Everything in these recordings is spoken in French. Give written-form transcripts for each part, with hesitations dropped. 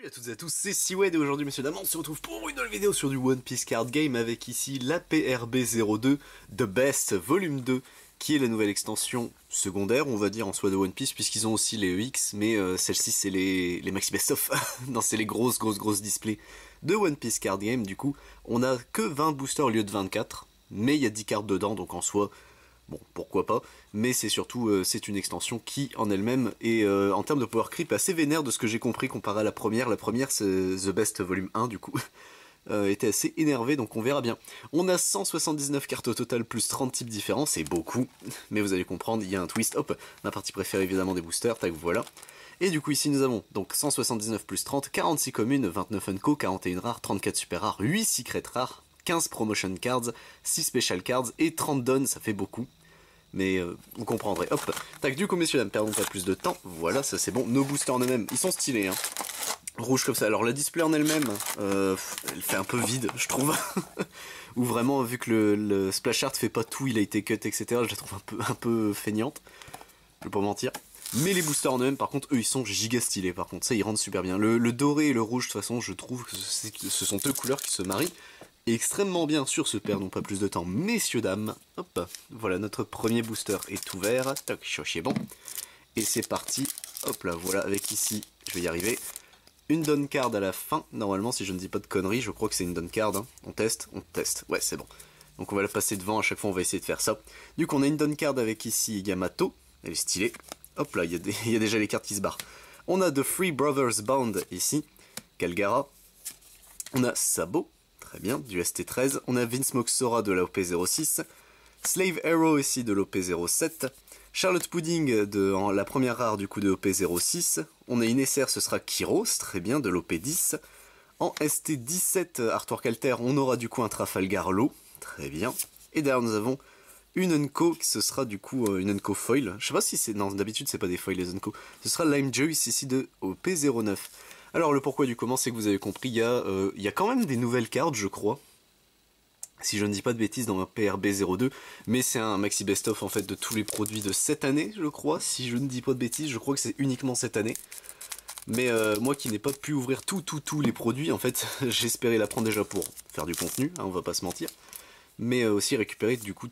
Salut à toutes et à tous, c'est Siwed et aujourd'hui messieurs dames on se retrouve pour une nouvelle vidéo sur du One Piece Card Game avec ici la PRB02 The Best Volume 2 qui est la nouvelle extension secondaire on va dire en soi de One Piece puisqu'ils ont aussi les EX mais celle-ci c'est les Maxi Best of, non c'est les grosses displays de One Piece Card Game. Du coup on a que 20 boosters au lieu de 24 mais il y a 10 cartes dedans donc en soi bon, pourquoi pas, mais c'est surtout, c'est une extension qui, en elle-même, est, en termes de power creep, assez vénère de ce que j'ai compris comparé à la première. La première, c'est The Best Volume 1, du coup, était assez énervé, donc on verra bien. On a 179 cartes au total, plus 30 types différents, c'est beaucoup, mais vous allez comprendre, il y a un twist, hop, ma partie préférée évidemment des boosters, tac, voilà. Et du coup ici nous avons donc 179 plus 30, 46 communes, 29 unco, 41 rares, 34 super rares, 8 secrets rares, 15 promotion cards, 6 special cards et 30 dons, ça fait beaucoup. Mais vous comprendrez. Hop, tac, du coup messieurs dames, perdons pas plus de temps. Voilà, ça c'est bon. Nos boosters en eux-mêmes, ils sont stylés, hein. Rouge comme ça. Alors la display en elle-même, elle fait un peu vide, je trouve. Ou vraiment, vu que le splash art fait pas tout, il a été cut, etc. Je la trouve un peu feignante. Je vais pas mentir. Mais les boosters en eux-mêmes, par contre, eux, ils sont giga stylés. Par contre, ça, ils rendent super bien. Le doré et le rouge, de toute façon, je trouve que ce sont deux couleurs qui se marient extrêmement bien. Sur ce, perdons pas plus de temps, messieurs dames. Hop, voilà, notre premier booster est ouvert. Toc, chochi est bon. Et c'est parti. Hop là, voilà, avec ici, je vais y arriver. Une down card à la fin. Normalement, si je ne dis pas de conneries, je crois que c'est une down card. Hein. On teste. Ouais, c'est bon. Donc on va la passer devant, à chaque fois on va essayer de faire ça. Du coup, on a une down card avec ici Yamato. Elle est stylée. Hop là, il y a déjà les cartes qui se barrent. On a The Three Brothers Bound ici. Calgara. On a Sabo. Très bien, du ST13. On a Vince Moxora de la OP06. Slave Arrow ici de l'OP07. Charlotte Pudding de la première rare du coup de OP06. On a Inesser, ce sera Kyros, très bien, de l'OP10. En ST17 Artwork Alter, on aura du coup un Trafalgar Law, très bien. Et derrière nous avons une Unco, ce sera du coup une Unco Foil. Je sais pas si c'est... Non, d'habitude c'est pas des foils les Unco. Ce sera Lime Juice ici de OP09. Alors le pourquoi du comment, c'est que vous avez compris, il y a quand même des nouvelles cartes, je crois. Si je ne dis pas de bêtises dans ma PRB02, mais c'est un maxi best-of en fait de tous les produits de cette année, je crois. Si je ne dis pas de bêtises, je crois que c'est uniquement cette année. Mais moi qui n'ai pas pu ouvrir tous les produits, en fait, j'espérais la prendre déjà pour faire du contenu, hein, on va pas se mentir. Mais aussi récupérer du coup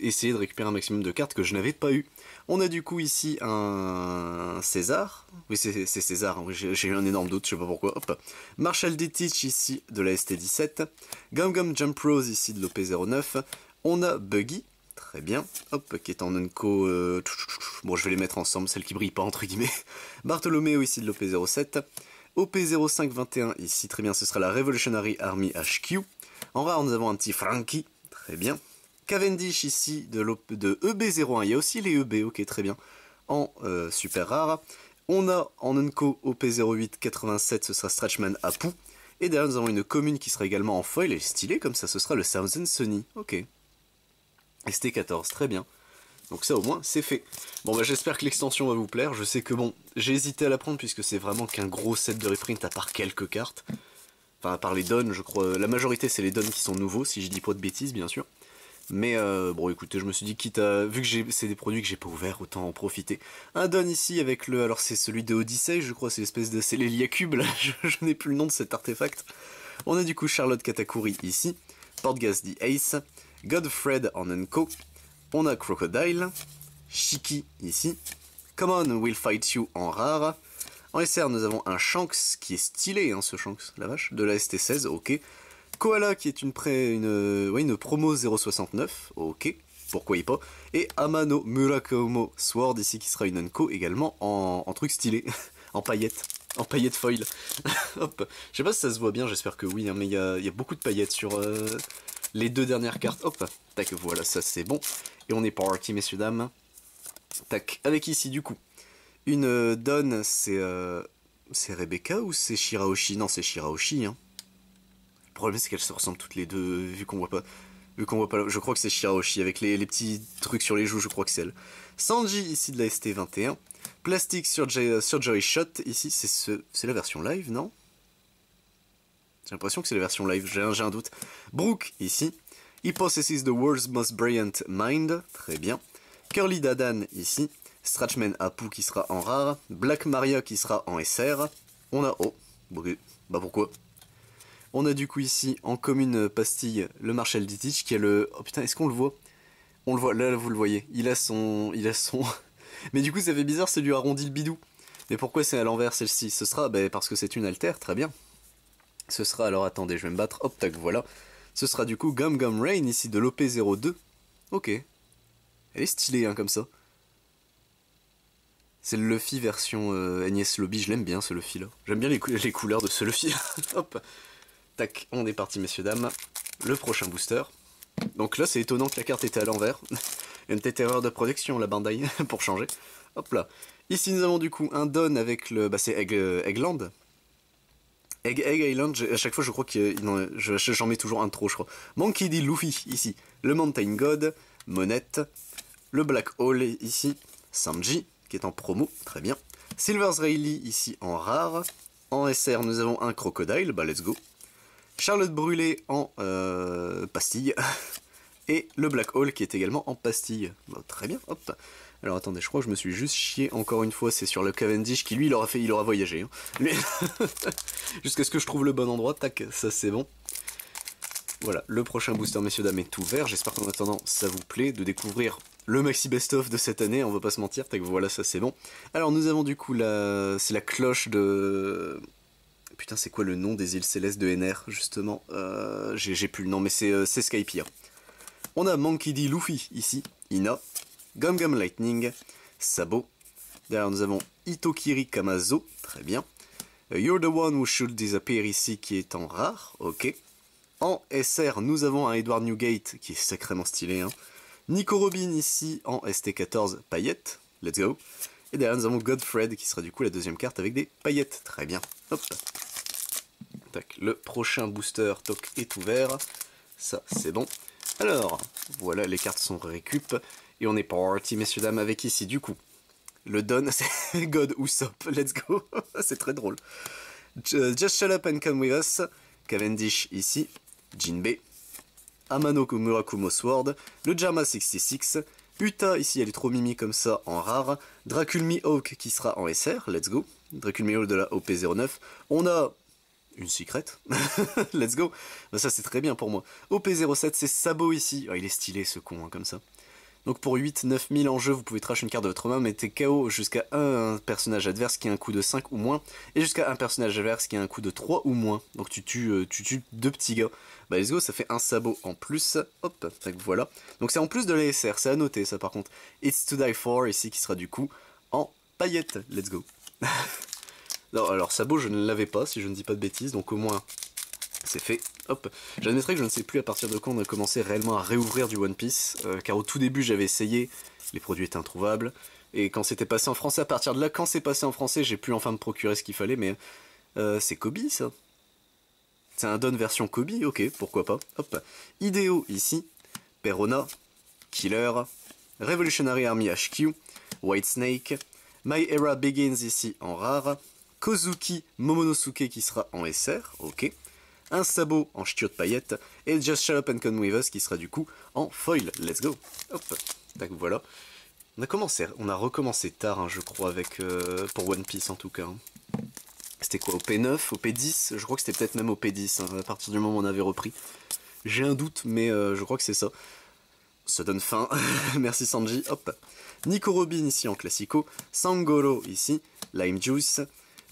essayer de récupérer un maximum de cartes que je n'avais pas eu. On a du coup ici un César, oui c'est César, hein. Oui, j'ai eu un énorme doute, je sais pas pourquoi, hop. Marshall Ditich ici de la ST17, Gum Gum Jump Rose ici de l'OP09, on a Buggy, très bien, hop, qui est en Unco, bon je vais les mettre ensemble, celle qui brille pas entre guillemets, Bartholoméo ici de l'OP07, OP0521 ici, très bien, ce sera la Revolutionary Army HQ, en rare nous avons un petit Frankie, très bien. Cavendish ici de EB01, il y a aussi les EB, ok très bien, en super rare. On a en Unco OP08 87, ce sera Stretchman Apu. Et derrière nous avons une commune qui sera également en foil, elle est stylée comme ça, ce sera le Thousand Sunny, ok. ST14, très bien. Donc ça au moins c'est fait. Bon bah j'espère que l'extension va vous plaire, je sais que bon, j'ai hésité à la prendre puisque c'est vraiment qu'un gros set de reprint à part quelques cartes. Enfin, à part les dons, je crois. La majorité, c'est les dons qui sont nouveaux, si je dis pas de bêtises, bien sûr. Mais bon, écoutez, je me suis dit, quitte à... Vu que c'est des produits que j'ai pas ouverts, autant en profiter. Un don ici avec le... Alors, c'est celui de Odyssey, je crois, c'est l'espèce de... C'est l'Héliacube, là, je n'ai plus le nom de cet artefact. On a du coup Charlotte Katakuri ici. Portgas the Ace. Godfred en Unco. On a Crocodile. Shiki ici. Come on, we'll fight you en rare. En SR, nous avons un Shanks qui est stylé, hein, ce Shanks, la vache, de la ST16, ok. Koala qui est une promo 069, ok, pourquoi y pas. Et Amano Murakumo Sword ici qui sera une Unco également en truc stylé, en paillettes foil. Hop, je sais pas si ça se voit bien, j'espère que oui, hein, mais il y a beaucoup de paillettes sur les deux dernières cartes. Hop, tac, voilà, ça c'est bon. Et on est parti, messieurs, dames. Tac, avec ici du coup. Une donne, c'est Rebecca ou c'est Shirahoshi? Non, c'est Shirahoshi, hein. Le problème, c'est qu'elles se ressemblent toutes les deux, vu qu'on voit pas... Je crois que c'est Shirahoshi, avec les petits trucs sur les joues, je crois que c'est elle. Sanji, ici, de la ST21. Plastic Surgery Shot, ici, c'est la version live, non? J'ai l'impression que c'est la version live, j'ai un doute. Brooke, ici. He possesses the world's most brilliant mind, très bien. Curly Dadan, ici. Stretchman Apu qui sera en rare, Black Maria qui sera en SR, on a Bah pourquoi? On a du coup ici en commune pastille le Marshall Ditich qui a le... Oh putain, est-ce qu'on le voit? On le voit, là vous le voyez. Il a son... Mais du coup ça fait bizarre, c'est lui arrondi le bidou. Mais pourquoi c'est à l'envers celle-ci? Ce sera parce que c'est une altère, très bien. Ce sera, alors attendez, je vais me battre, hop tac, voilà. Ce sera du coup Gum Gum Rain ici de l'OP02. Ok. Elle est stylée hein, comme ça. C'est le Luffy version Agnès Lobby, je l'aime bien ce Luffy là. J'aime bien les couleurs de ce Luffy. Hop. Tac, on est parti messieurs dames. Le prochain booster. Donc là c'est étonnant que la carte était à l'envers. Une petite erreur de protection la Bandai pour changer. Hop là. Ici nous avons du coup un Don avec le... Bah c'est Eggland. Egg Island, à chaque fois je crois que j'en mets toujours un de trop je crois. Monkey D. Luffy ici. Le Mountain God. Monette. Le Black Hole ici. Sanji qui est en promo, très bien. Silver's Rayleigh ici en rare. En SR nous avons un Crocodile, bah let's go. Charlotte Brûlée en pastille. Et le Black Hole qui est également en pastille. Bah, très bien, hop. Alors attendez, je crois que je me suis juste chié encore une fois, c'est sur le Cavendish qui lui il aura voyagé. Hein. Jusqu'à ce que je trouve le bon endroit, tac, ça c'est bon. Voilà, le prochain booster messieurs dames est ouvert, j'espère qu'en attendant ça vous plaît de découvrir le maxi best-of de cette année, on va pas se mentir, tac voilà ça c'est bon. Alors nous avons du coup c'est la cloche de... Putain c'est quoi le nom des îles célestes de NR justement, j'ai plus le nom mais c'est Skypiea. On a Monkey D. Luffy ici, Ina, Gum Gum Lightning, Sabo. Derrière nous avons Itokiri Kamazo, très bien. You're the one who should disappear ici qui est en rare, ok. En SR nous avons un Edward Newgate qui est sacrément stylé. Hein. Nico Robin ici en ST14 paillettes, let's go. Et derrière nous avons Godfred qui sera du coup la deuxième carte avec des paillettes, très bien. Hop. Tac, le prochain booster toc est ouvert, ça c'est bon. Alors, voilà les cartes sont récup. Et on est parti messieurs dames avec ici du coup. Le Don, c'est God Usopp, let's go. C'est très drôle. Just Shut Up and Come With Us. Cavendish ici. Jinbei. Amano Murakumo Sword. Le Jarma 66. Uta ici elle est trop mimi comme ça en rare. Draculmi Hawk qui sera en SR, let's go. Draculmi Hawk de la OP09. On a... une secrète, let's go. Ça c'est très bien pour moi. OP07 c'est Sabo ici, oh, il est stylé ce con hein, comme ça. Donc pour 8-9 000 en jeu, vous pouvez trash une carte de votre main, mettez KO jusqu'à un personnage adverse qui a un coût de 5 ou moins, et jusqu'à un personnage adverse qui a un coût de 3 ou moins. Donc tu tues deux petits gars. Bah let's go, ça fait un sabot en plus. Hop, donc voilà. Donc c'est en plus de la SR, c'est à noter ça par contre. It's to die for ici qui sera du coup en paillettes, let's go. Non, alors sabot je ne l'avais pas si je ne dis pas de bêtises, donc au moins c'est fait. Hop, j'admettrai que je ne sais plus à partir de quand on a commencé réellement à réouvrir du One Piece, car au tout début j'avais essayé, les produits étaient introuvables, et quand c'était passé en français, à partir de là, quand c'est passé en français, j'ai pu enfin me procurer ce qu'il fallait, mais c'est Kobe ça. C'est un Don version Kobe, ok, pourquoi pas. Hop, Hideo ici, Perona, Killer, Revolutionary Army HQ, White Snake, My Era Begins ici en rare, Kozuki Momonosuke qui sera en SR, ok. Un sabot en ch'tio de paillettes, et Just Shut Up and Come With Us qui sera du coup en foil, let's go. Hop, tac, voilà. On a recommencé tard, hein, je crois, avec pour One Piece en tout cas. Hein. C'était quoi, au P9, au P10? Je crois que c'était peut-être même au P10, hein, à partir du moment où on avait repris. J'ai un doute, mais je crois que c'est ça. Ça donne faim, merci Sanji, hop. Nico Robin ici en classico, Sangoro ici, Lime Juice,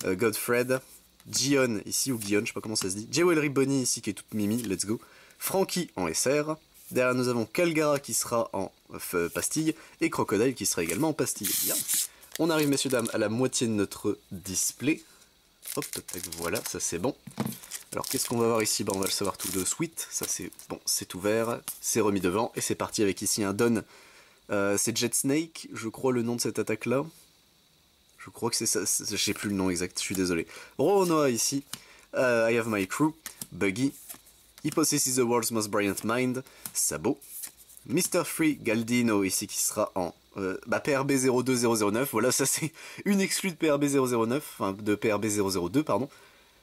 Godfred, Gion ici, ou Gion, je sais pas comment ça se dit, Jewelry Bonnie ici qui est toute mimi, let's go, Frankie en SR, derrière nous avons Calgara qui sera en pastille, et Crocodile qui sera également en pastille. Bien. On arrive messieurs dames à la moitié de notre display, hop, tac, voilà, ça c'est bon. Alors qu'est-ce qu'on va voir ici? Bah, on va le savoir tout de suite, ça c'est bon, c'est ouvert, c'est remis devant, et c'est parti avec ici un Don, c'est Jet Snake, je crois le nom de cette attaque là. Je crois que c'est ça, je sais plus le nom exact, je suis désolé. Roronoa ici, I Have My Crew, Buggy, He Possesses the World's Most Brilliant Mind, Sabo, Mr. Free Galdino ici qui sera en PRB 02009, voilà ça c'est une exclue de PRB 009, enfin de PRB 002 pardon.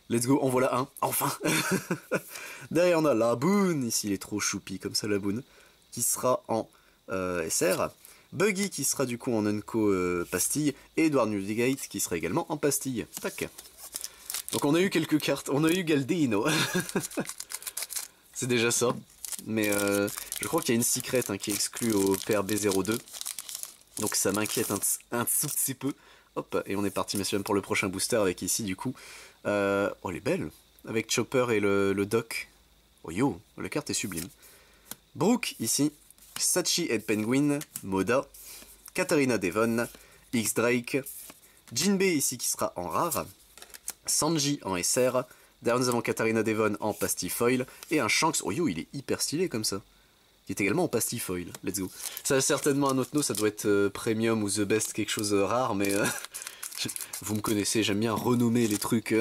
Let's go, en voilà un, enfin. Derrière on a la Boone, ici il est trop choupi comme ça la Boone, qui sera en SR. Buggy qui sera du coup en Unco pastille, et Edward Newgate qui sera également en pastille. Tac. Donc on a eu quelques cartes, on a eu Galdino. C'est déjà ça. Mais je crois qu'il y a une secret qui est exclue au PRB02. Donc ça m'inquiète un tout petit peu. Hop, et on est parti messieurs pour le prochain booster avec ici du coup. Oh elle est belle. Avec Chopper et le Doc. Oh yo, la carte est sublime. Brooke ici. Sachi et Penguin. Moda. Katarina Devon. X-Drake. Jinbei ici qui sera en rare. Sanji en SR. Derrière nous avons Katarina Devon en pastifoil. Et un Shanks. Oh yo, il est hyper stylé comme ça. Qui est également en pastifoil. Let's go. Ça a certainement un autre nom, ça doit être Premium ou The Best, quelque chose de rare, mais vous me connaissez, j'aime bien renommer les trucs.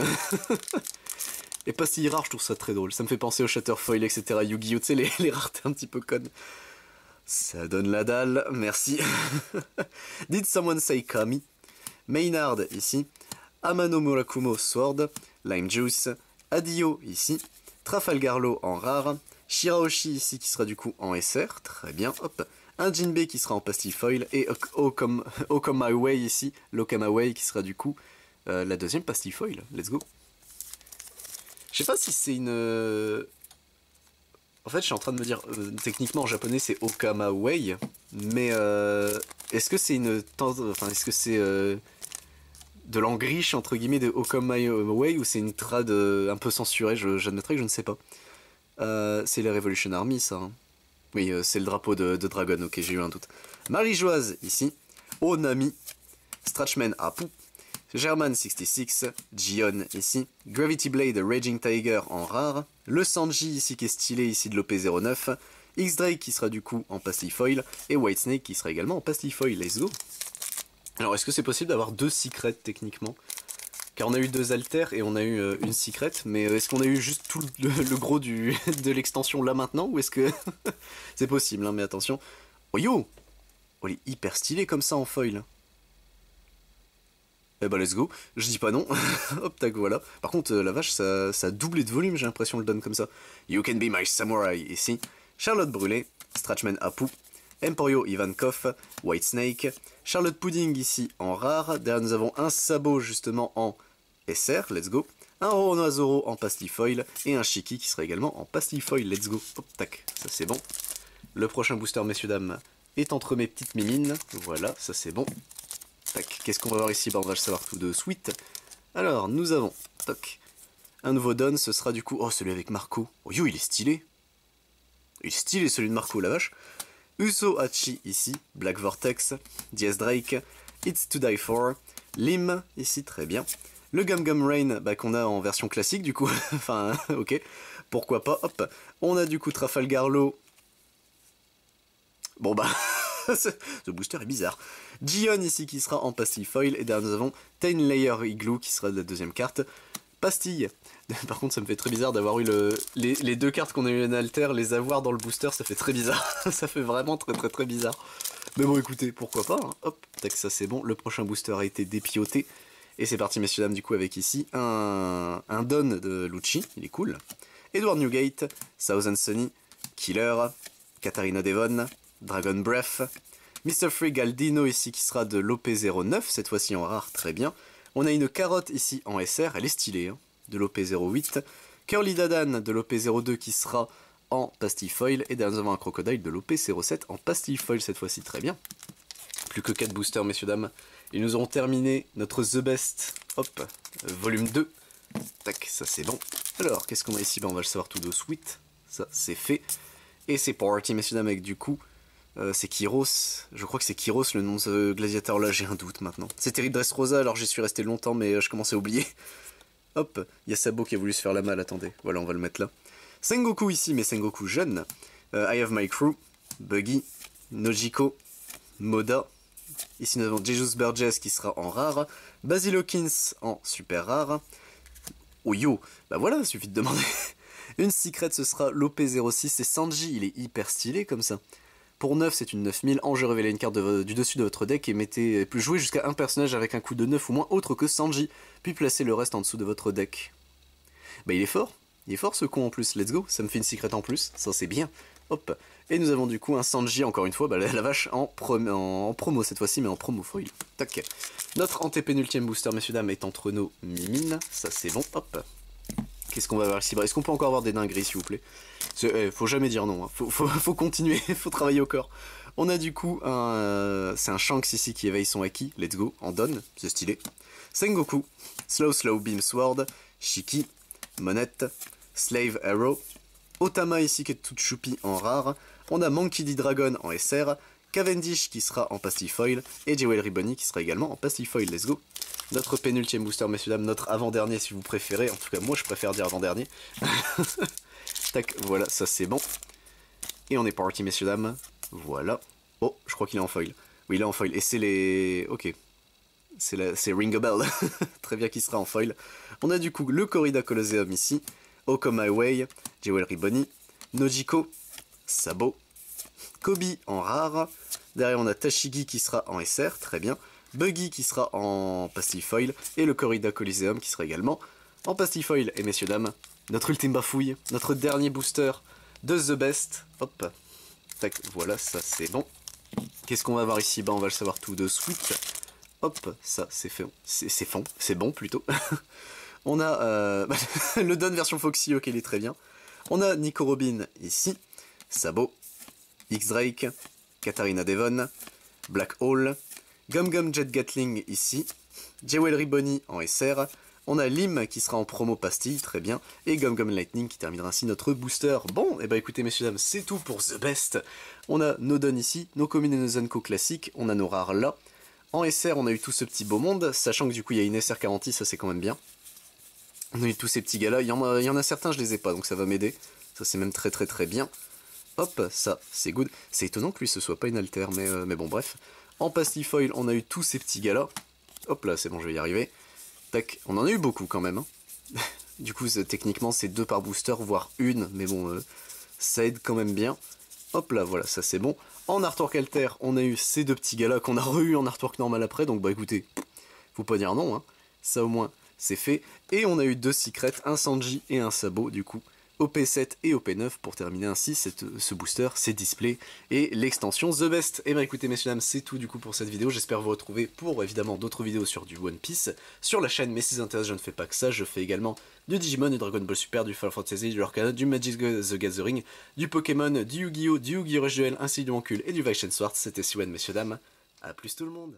Et pastille rare, je trouve ça très drôle. Ça me fait penser au Shatterfoil, etc. Yu-Gi-Oh! Tu sais, les raretés un petit peu connes. Ça donne la dalle, merci. Did Someone Say Kami? Maynard ici. Amano Murakumo Sword. Lime Juice. Adio ici. Trafalgarlo en rare. Shirahoshi ici qui sera du coup en SR, très bien, hop. Un Jinbei qui sera en pastifoil et Okamaway ici, l'Okamaway qui sera du coup la deuxième pastifoil, let's go. Je sais pas si c'est une... En fait je suis en train de me dire, techniquement en japonais c'est Okamaway, mais est-ce que c'est une... Enfin est-ce que c'est de l'angriche entre guillemets de Okamaway ou c'est une trad un peu censurée, j'admettrais que je ne sais pas. C'est les Revolution Army ça hein. Oui c'est le drapeau de Dragon, ok j'ai eu un doute. Marie-Joise ici, Onami, Stratchman Apu, German66, Gion ici, Gravity Blade Raging Tiger en rare, le Sanji ici qui est stylé ici de l'OP09, X-Drake qui sera du coup en pastifoil, et Whitesnake qui sera également en pastifoil, let's go. Alors est-ce que c'est possible d'avoir deux secrets techniquement? Car on a eu deux alters et on a eu une secret, mais est-ce qu'on a eu juste tout le gros de l'extension là maintenant, ou est-ce que... c'est possible, hein, mais attention. Oh yo! Oh, il est hyper stylé comme ça en foil. Eh bah let's go, je dis pas non. Hop tac voilà. Par contre la vache ça a doublé de volume, j'ai l'impression le donne comme ça. You can be my samurai ici. Charlotte Brûlée, Stratchman Apu, Emporio Ivankov, Whitesnake, Charlotte Pudding ici en rare, derrière nous avons un sabot justement en SR, let's go, un Roronoa en pastifoil et un Shiki qui sera également en pastifoil, let's go, hop tac, ça c'est bon. Le prochain booster messieurs dames est entre mes petites mimines, voilà, ça c'est bon. Tac, qu'est-ce qu'on va voir ici? Bah on va le savoir tout de suite. Alors nous avons, toc, un nouveau don, ce sera du coup, oh celui avec Marco, oh yo il est stylé. Il est stylé celui de Marco la vache. Uso Hachi ici, Black Vortex, Diaz Drake, It's to Die For, Lim ici, très bien. Le Gum Gum Rain bah, qu'on a en version classique du coup, enfin ok, pourquoi pas, hop. On a du coup Trafalgarlo. Bon bah, ce booster est bizarre. Gion ici qui sera en pastifoil et derrière nous avons Tain Layer Igloo qui sera de la deuxième carte. Pastille. Par contre ça me fait très bizarre d'avoir eu les deux cartes qu'on a eu en alter, les avoir dans le booster, ça fait très bizarre. Ça fait vraiment très bizarre. Mais bon écoutez, pourquoi pas, hein. Hop, tac ça c'est bon, le prochain booster a été dépioté. Et c'est parti messieurs dames du coup avec ici un don de Lucci, il est cool. Edward Newgate, Thousand Sunny, Killer, Katarina Devon, Dragon Breath, Mr. Free Galdino ici qui sera de l'OP09, cette fois-ci en rare, très bien. On a une carotte ici en SR, elle est stylée, hein, de l'OP08. Curly Dadan de l'OP02 qui sera en pastifoil. Et derrière nous avons un crocodile de l'OP07 en pastifoil cette fois-ci, très bien. Plus que 4 boosters messieurs dames. Et nous aurons terminé notre The Best, hop, volume 2. Tac, ça c'est bon. Alors, qu'est-ce qu'on a ici? Ben, on va le savoir tout de suite. Ça, c'est fait. Et c'est parti messieurs dames avec du coup... c'est Kyros, je crois que c'est Kyros le nom de ce gladiateur là, j'ai un doute maintenant. C'est Terry Dressrosa, alors j'y suis resté longtemps mais je commençais à oublier. Hop, il y a Sabo qui a voulu se faire la malle, attendez, voilà on va le mettre là. Sengoku ici, mais Sengoku jeune. I Have My Crew, Buggy, Nojiko, Moda. Ici nous avons Jesus Burgess qui sera en rare. Basil Hawkins en super rare. Oh yo, bah voilà, il suffit de demander. Une secret ce sera l'OP06, et Sanji, il est hyper stylé comme ça. Pour 9, c'est une 9000. Enjeu, révélez une carte du dessus de votre deck et jouez jusqu'à un personnage avec un coût de 9 ou moins autre que Sanji, puis placez le reste en dessous de votre deck. Bah il est fort ce con en plus, let's go, ça me fait une secret en plus, ça c'est bien. Hop. Et nous avons du coup un Sanji, encore une fois, bah, la vache, en promo cette fois-ci, mais en promo foil. Tac. Notre antépénultième booster, messieurs dames, est entre nos Mimines. Ça c'est bon, hop. Qu'est-ce qu'on va avoir ici? Est-ce qu'on peut encore avoir des dingueries, s'il vous plaît? Faut jamais dire non, hein. Faut continuer, faut travailler au corps. On a du coup c'est un Shanks ici qui éveille son Haki, let's go, en donne, c'est stylé. Sengoku, Slow Beam Sword, Shiki, Monette, Slave Arrow, Otama ici qui est toute choupie en rare, on a Monkey D. Dragon en SR, Cavendish qui sera en pastille foil, et Jewelry Bunny qui sera également en pastille foil, let's go. Notre pénultième booster, messieurs dames, notre avant-dernier si vous préférez, en tout cas moi je préfère dire avant-dernier. Tac, voilà, ça c'est bon. Et on est parti, messieurs dames, voilà. Oh, je crois qu'il est en foil. Oui, il est en foil, et c'est les... Ok. C'est Ring a Bell. Très bien qu'il sera en foil. On a du coup le Corrida Colosseum ici, Oko My Way, Jewelry Bunny, Nojiko, Sabo, Kobe en rare. Derrière on a Tashigi qui sera en SR, très bien. Buggy qui sera en pastille foil. Et le Corrida Coliseum qui sera également en pastille foil. Et messieurs dames, notre ultime bafouille, notre dernier booster de The Best. Hop. Tac, voilà, ça c'est bon. Qu'est-ce qu'on va voir ici? Bah on va le savoir tout de suite. Hop, ça c'est fait. C'est bon plutôt. On a le Don version Foxy, ok, il est très bien. On a Nico Robin ici, Sabo, X-Drake, Katarina Devon, Black Hole, Gum Gum Jet Gatling ici, Jewelry Bunny en SR, on a Lim qui sera en promo pastille, très bien, et Gum Gum Lightning qui terminera ainsi notre booster. Bon, et bah écoutez messieurs dames, c'est tout pour The Best. On a nos Don ici, nos communes et nos Zenko classiques, on a nos rares là. En SR, on a eu tout ce petit beau monde, sachant que du coup il y a une SR garantie, ça c'est quand même bien. On a eu tous ces petits gars-là, il y en a certains, je les ai pas, donc ça va m'aider. Ça c'est même très bien. Hop, ça c'est good. C'est étonnant que lui ce soit pas une alter, mais bon bref. En pastille foil, on a eu tous ces petits gars-là. Hop là, c'est bon, je vais y arriver. Tac, on en a eu beaucoup quand même. Hein. Du coup, techniquement c'est 2 par booster, voire une, mais bon, ça aide quand même bien. Hop là, voilà, ça c'est bon. En artwork alter, on a eu ces 2 petits gars-là qu'on a re-eu en artwork normal après, donc bah écoutez, faut pas dire non, hein. Ça au moins c'est fait. Et on a eu 2 secrets, un Sanji et un Sabo du coup, OP7 et OP9 pour terminer ainsi ce booster, ces displays et l'extension The Best. Et bah écoutez messieurs dames, c'est tout du coup pour cette vidéo. J'espère vous retrouver pour évidemment d'autres vidéos sur du One Piece sur la chaîne, mais si ça intéresse, je ne fais pas que ça, je fais également du Digimon, du Dragon Ball Super, du Final Fantasy, du Arcana, du Magic the Gathering, du Pokémon, du Yu-Gi-Oh, du Yu-Gi-Oh! Rush Duel, ainsi du Ancule et du Vice Swords. C'était Siwan messieurs dames, à plus tout le monde.